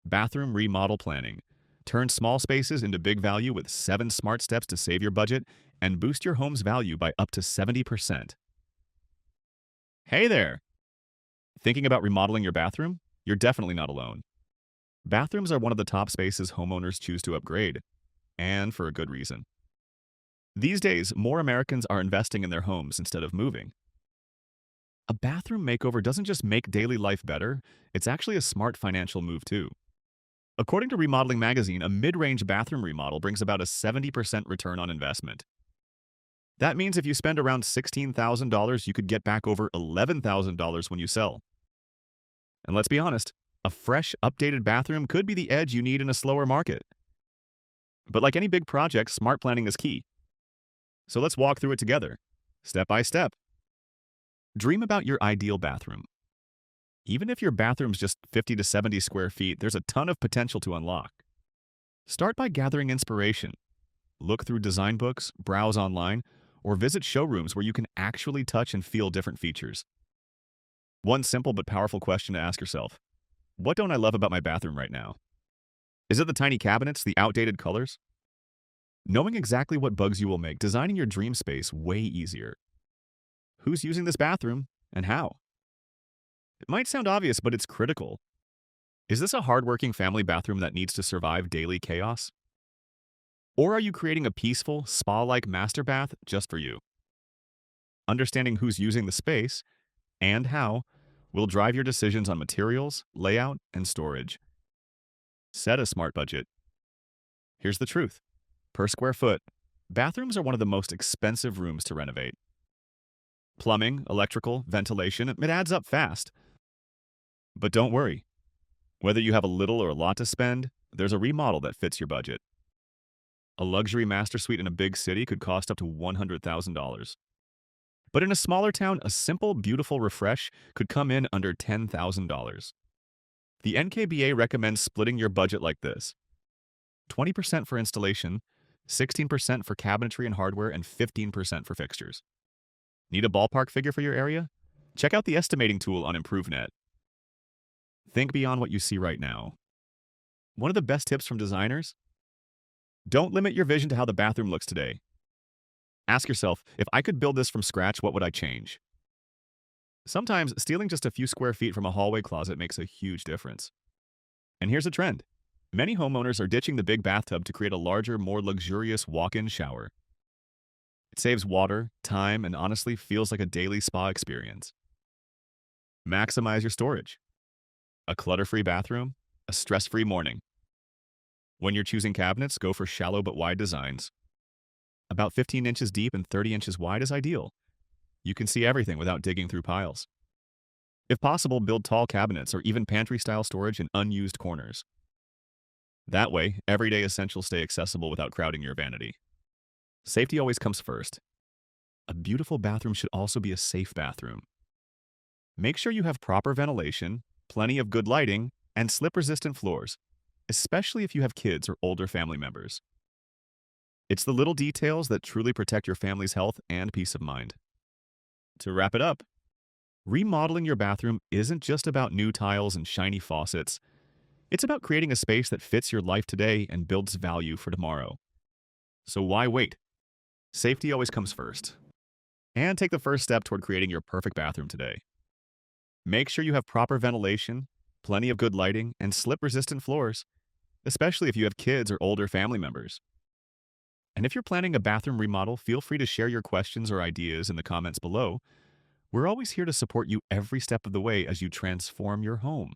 Bathroom remodel planning. Turn small spaces into big value with 7 smart steps to save your budget and boost your home's value by up to 70%. Hey there! Thinking about remodeling your bathroom? You're definitely not alone. Bathrooms are one of the top spaces homeowners choose to upgrade, and for a good reason. These days, more Americans are investing in their homes instead of moving. A bathroom makeover doesn't just make daily life better, it's actually a smart financial move too. According to Remodeling Magazine, a mid-range bathroom remodel brings about a 70% return on investment. That means if you spend around $16,000, you could get back over $11,000 when you sell. And let's be honest, a fresh, updated bathroom could be the edge you need in a slower market. But like any big project, smart planning is key. So let's walk through it together, step by step. Dream about your ideal bathroom. Even if your bathroom's just 50 to 70 square feet, there's a ton of potential to unlock. Start by gathering inspiration. Look through design books, browse online, or visit showrooms where you can actually touch and feel different features. One simple but powerful question to ask yourself: what don't I love about my bathroom right now? Is it the tiny cabinets, the outdated colors? Knowing exactly what bugs you will make designing your dream space way easier. Who's using this bathroom and how? It might sound obvious, but it's critical. Is this a hardworking family bathroom that needs to survive daily chaos? Or are you creating a peaceful, spa-like master bath just for you? Understanding who's using the space and how will drive your decisions on materials, layout, and storage. Set a smart budget. Here's the truth. Per square foot, bathrooms are one of the most expensive rooms to renovate. Plumbing, electrical, ventilation, it adds up fast. But don't worry. Whether you have a little or a lot to spend, there's a remodel that fits your budget. A luxury master suite in a big city could cost up to $100,000. But in a smaller town, a simple, beautiful refresh could come in under $10,000. The NKBA recommends splitting your budget like this: 20% for installation, 16% for cabinetry and hardware, and 15% for fixtures. Need a ballpark figure for your area? Check out the estimating tool on ImproveNet. Think beyond what you see right now. One of the best tips from designers: don't limit your vision to how the bathroom looks today. Ask yourself, if I could build this from scratch, what would I change? Sometimes stealing just a few square feet from a hallway closet makes a huge difference. And here's a trend. Many homeowners are ditching the big bathtub to create a larger, more luxurious walk-in shower. It saves water, time, and honestly feels like a daily spa experience. Maximize your storage. A clutter-free bathroom, a stress-free morning. When you're choosing cabinets, go for shallow but wide designs. About 15 inches deep and 30 inches wide is ideal. You can see everything without digging through piles. If possible, build tall cabinets or even pantry-style storage in unused corners. That way, everyday essentials stay accessible without crowding your vanity. Safety always comes first. A beautiful bathroom should also be a safe bathroom. Make sure you have proper ventilation, plenty of good lighting, and slip-resistant floors, especially if you have kids or older family members. It's the little details that truly protect your family's health and peace of mind. To wrap it up, remodeling your bathroom isn't just about new tiles and shiny faucets. It's about creating a space that fits your life today and builds value for tomorrow. So why wait? Safety always comes first. And take the first step toward creating your perfect bathroom today. Make sure you have proper ventilation, plenty of good lighting, and slip-resistant floors, especially if you have kids or older family members. And if you're planning a bathroom remodel, feel free to share your questions or ideas in the comments below. We're always here to support you every step of the way as you transform your home.